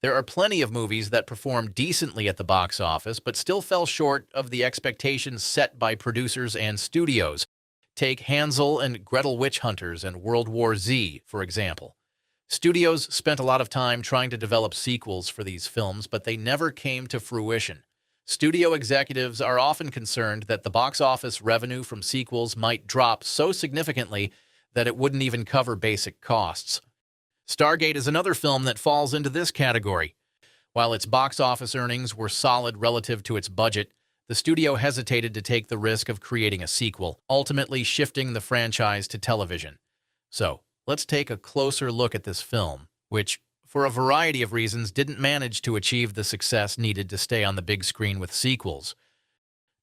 There are plenty of movies that performed decently at the box office, but still fell short of the expectations set by producers and studios. Take Hansel and Gretel Witch Hunters and World War Z, for example. Studios spent a lot of time trying to develop sequels for these films, but they never came to fruition. Studio executives are often concerned that the box office revenue from sequels might drop so significantly that it wouldn't even cover basic costs. Stargate is another film that falls into this category. While its box office earnings were solid relative to its budget, the studio hesitated to take the risk of creating a sequel, ultimately shifting the franchise to television. So, let's take a closer look at this film, which, for a variety of reasons, didn't manage to achieve the success needed to stay on the big screen with sequels.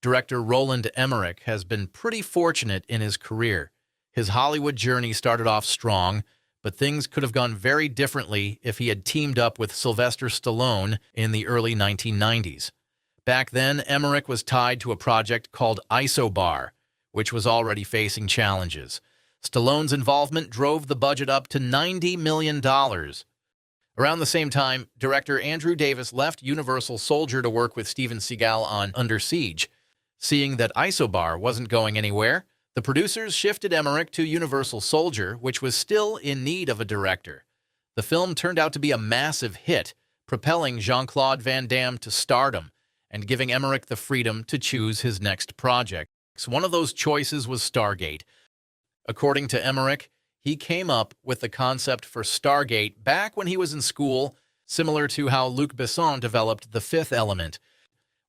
Director Roland Emmerich has been pretty fortunate in his career. His Hollywood journey started off strong, but things could have gone very differently if he had teamed up with Sylvester Stallone in the early 1990s. Back then, Emmerich was tied to a project called Isobar, which was already facing challenges. Stallone's involvement drove the budget up to $90 million. Around the same time, director Andrew Davis left Universal Soldier to work with Steven Seagal on Under Siege. Seeing that Isobar wasn't going anywhere, the producers shifted Emmerich to Universal Soldier, which was still in need of a director. The film turned out to be a massive hit, propelling Jean-Claude Van Damme to stardom and giving Emmerich the freedom to choose his next project. One of those choices was Stargate. According to Emmerich, he came up with the concept for Stargate back when he was in school, similar to how Luc Besson developed The Fifth Element.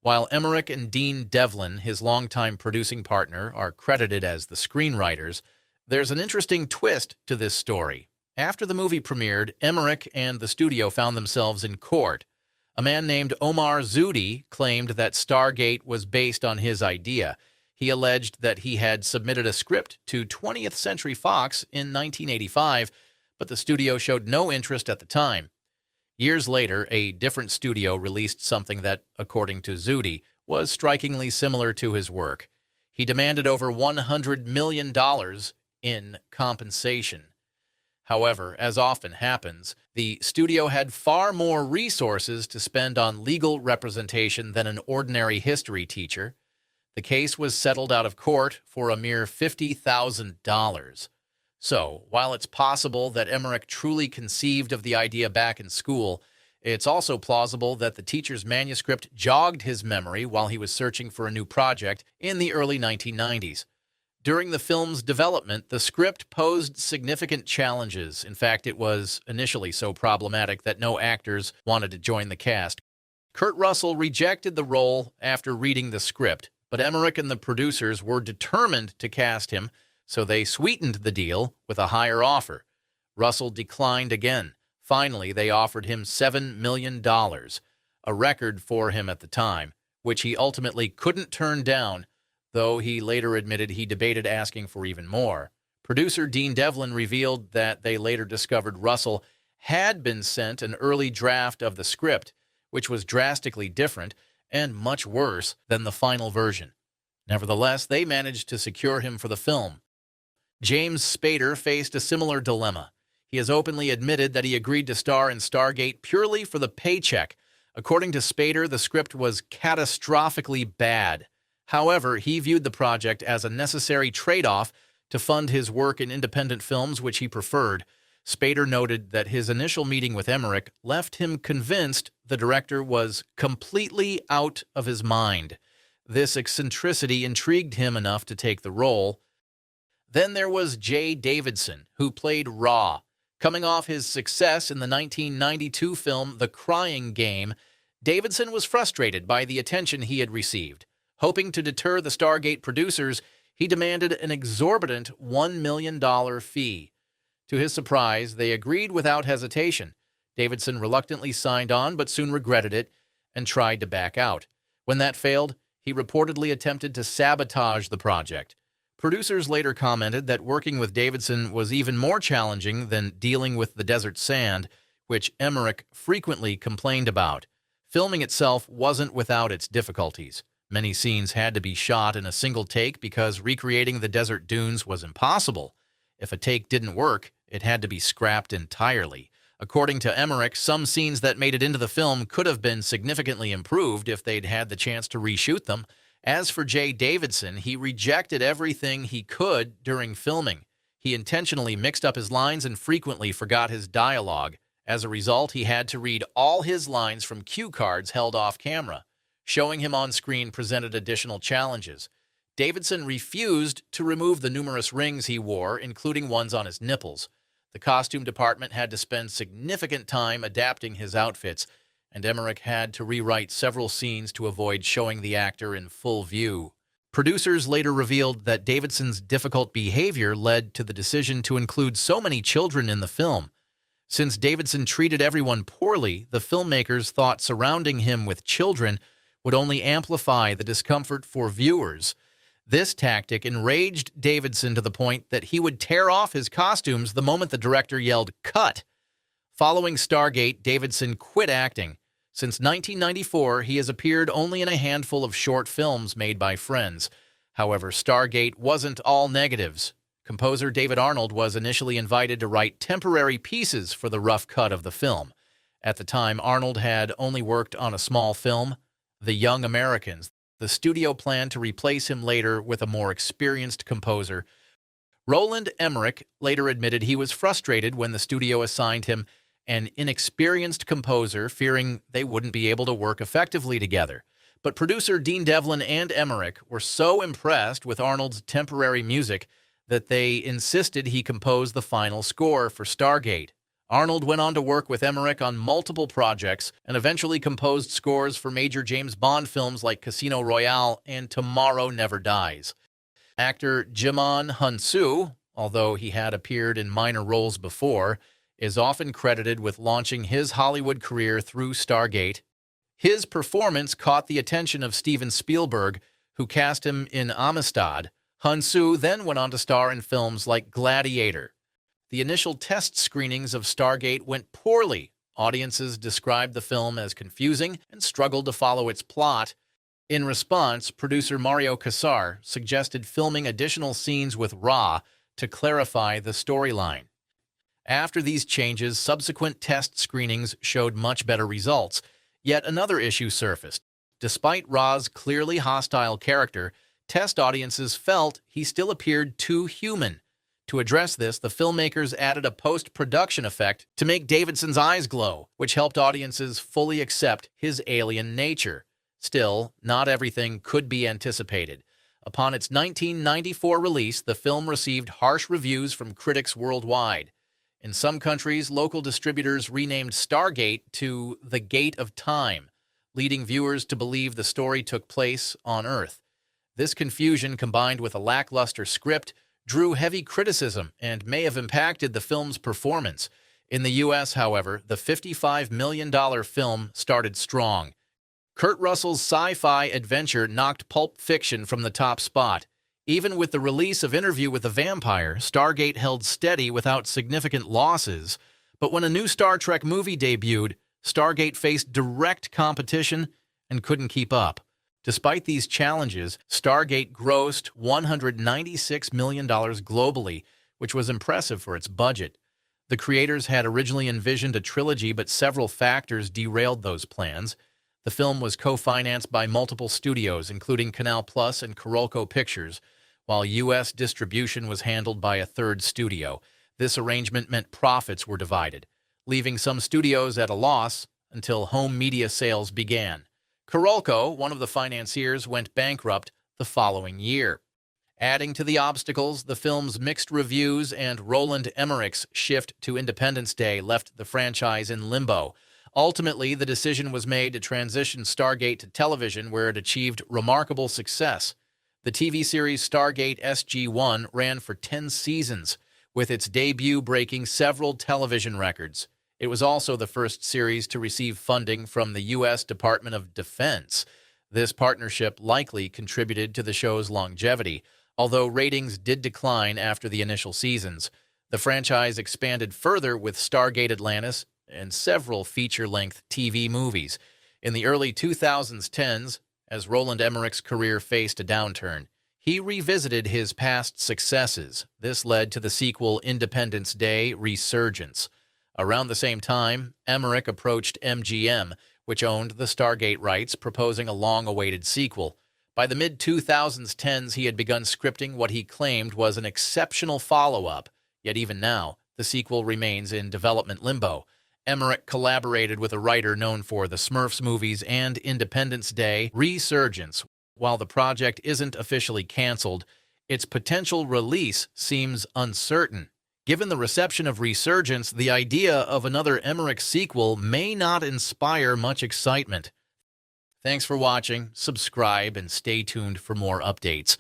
While Emmerich and Dean Devlin, his longtime producing partner, are credited as the screenwriters, there's an interesting twist to this story. After the movie premiered, Emmerich and the studio found themselves in court. A man named Omar Zudi claimed that Stargate was based on his idea. He alleged that he had submitted a script to 20th Century Fox in 1985, but the studio showed no interest at the time. Years later, a different studio released something that, according to Zudi, was strikingly similar to his work. He demanded over $100 million in compensation. However, as often happens, the studio had far more resources to spend on legal representation than an ordinary history teacher. The case was settled out of court for a mere $50,000. So, while it's possible that Emmerich truly conceived of the idea back in school, it's also plausible that the teacher's manuscript jogged his memory while he was searching for a new project in the early 1990s. During the film's development, the script posed significant challenges. In fact, it was initially so problematic that no actors wanted to join the cast. Kurt Russell rejected the role after reading the script, but Emmerich and the producers were determined to cast him, so they sweetened the deal with a higher offer. Russell declined again. Finally, they offered him $7 million, a record for him at the time, which he ultimately couldn't turn down, though he later admitted he debated asking for even more. Producer Dean Devlin revealed that they later discovered Russell had been sent an early draft of the script, which was drastically different and much worse than the final version. Nevertheless, they managed to secure him for the film. James Spader faced a similar dilemma. He has openly admitted that he agreed to star in Stargate purely for the paycheck. According to Spader, the script was catastrophically bad. However, he viewed the project as a necessary trade-off to fund his work in independent films, which he preferred. Spader noted that his initial meeting with Emmerich left him convinced the director was completely out of his mind. This eccentricity intrigued him enough to take the role. Then there was Jay Davidson, who played Raw. Coming off his success in the 1992 film The Crying Game, Davidson was frustrated by the attention he had received. Hoping to deter the Stargate producers, he demanded an exorbitant $1 million fee. To his surprise, they agreed without hesitation. Davidson reluctantly signed on, but soon regretted it and tried to back out. When that failed, he reportedly attempted to sabotage the project. Producers later commented that working with Davidson was even more challenging than dealing with the desert sand, which Emmerich frequently complained about. Filming itself wasn't without its difficulties. Many scenes had to be shot in a single take because recreating the desert dunes was impossible. If a take didn't work, it had to be scrapped entirely. According to Emmerich, some scenes that made it into the film could have been significantly improved if they'd had the chance to reshoot them. As for Jay Davidson, he rejected everything he could during filming. He intentionally mixed up his lines and frequently forgot his dialogue. As a result, he had to read all his lines from cue cards held off camera. Showing him on screen presented additional challenges. Davidson refused to remove the numerous rings he wore, including ones on his nipples. The costume department had to spend significant time adapting his outfits, and Emmerich had to rewrite several scenes to avoid showing the actor in full view. Producers later revealed that Davidson's difficult behavior led to the decision to include so many children in the film. Since Davidson treated everyone poorly, the filmmakers thought surrounding him with children would only amplify the discomfort for viewers. This tactic enraged Davidson to the point that he would tear off his costumes the moment the director yelled, "Cut!" Following Stargate, Davidson quit acting. Since 1994, he has appeared only in a handful of short films made by friends. However, Stargate wasn't all negatives. Composer David Arnold was initially invited to write temporary pieces for the rough cut of the film. At the time, Arnold had only worked on a small film, The Young Americans. The studio planned to replace him later with a more experienced composer. Roland Emmerich later admitted he was frustrated when the studio assigned him an inexperienced composer, fearing they wouldn't be able to work effectively together. But producer Dean Devlin and Emmerich were so impressed with Arnold's temporary music that they insisted he compose the final score for Stargate. Arnold went on to work with Emmerich on multiple projects and eventually composed scores for major James Bond films like Casino Royale and Tomorrow Never Dies. Actor Djimon Hounsou, although he had appeared in minor roles before, is often credited with launching his Hollywood career through Stargate. His performance caught the attention of Steven Spielberg, who cast him in Amistad. Hounsou then went on to star in films like Gladiator. The initial test screenings of Stargate went poorly. Audiences described the film as confusing and struggled to follow its plot. In response, producer Mario Kassar suggested filming additional scenes with Ra to clarify the storyline. After these changes, subsequent test screenings showed much better results. Yet another issue surfaced. Despite Ra's clearly hostile character, test audiences felt he still appeared too human. To address this, the filmmakers added a post-production effect to make Davidson's eyes glow, which helped audiences fully accept his alien nature. Still, not everything could be anticipated. Upon its 1994 release, the film received harsh reviews from critics worldwide. In some countries, local distributors renamed Stargate to The Gate of Time, leading viewers to believe the story took place on Earth. This confusion, combined with a lackluster script, drew heavy criticism and may have impacted the film's performance. In the U.S., however, the $55 million film started strong. Kurt Russell's sci-fi adventure knocked Pulp Fiction from the top spot. Even with the release of Interview with the Vampire, Stargate held steady without significant losses. But when a new Star Trek movie debuted, Stargate faced direct competition and couldn't keep up. Despite these challenges, Stargate grossed $196 million globally, which was impressive for its budget. The creators had originally envisioned a trilogy, but several factors derailed those plans. The film was co-financed by multiple studios, including Canal Plus and Carolco Pictures, while U.S. distribution was handled by a third studio. This arrangement meant profits were divided, leaving some studios at a loss until home media sales began. Carolco, one of the financiers, went bankrupt the following year. Adding to the obstacles, the film's mixed reviews and Roland Emmerich's shift to Independence Day left the franchise in limbo. Ultimately, the decision was made to transition Stargate to television, where it achieved remarkable success. The TV series Stargate SG-1 ran for 10 seasons, with its debut breaking several television records. It was also the first series to receive funding from the U.S. Department of Defense. This partnership likely contributed to the show's longevity, although ratings did decline after the initial seasons. The franchise expanded further with Stargate Atlantis and several feature-length TV movies. In the early 2010s, as Roland Emmerich's career faced a downturn, he revisited his past successes. This led to the sequel Independence Day: Resurgence, Around the same time, Emmerich approached MGM, which owned the Stargate rights, proposing a long-awaited sequel. By the mid-2010s, he had begun scripting what he claimed was an exceptional follow-up, yet even now, the sequel remains in development limbo. Emmerich collaborated with a writer known for the Smurfs movies and Independence Day: Resurgence. While the project isn't officially canceled, its potential release seems uncertain. Given the reception of Resurgence, the idea of another Emmerich sequel may not inspire much excitement. Thanks for watching, subscribe, and stay tuned for more updates.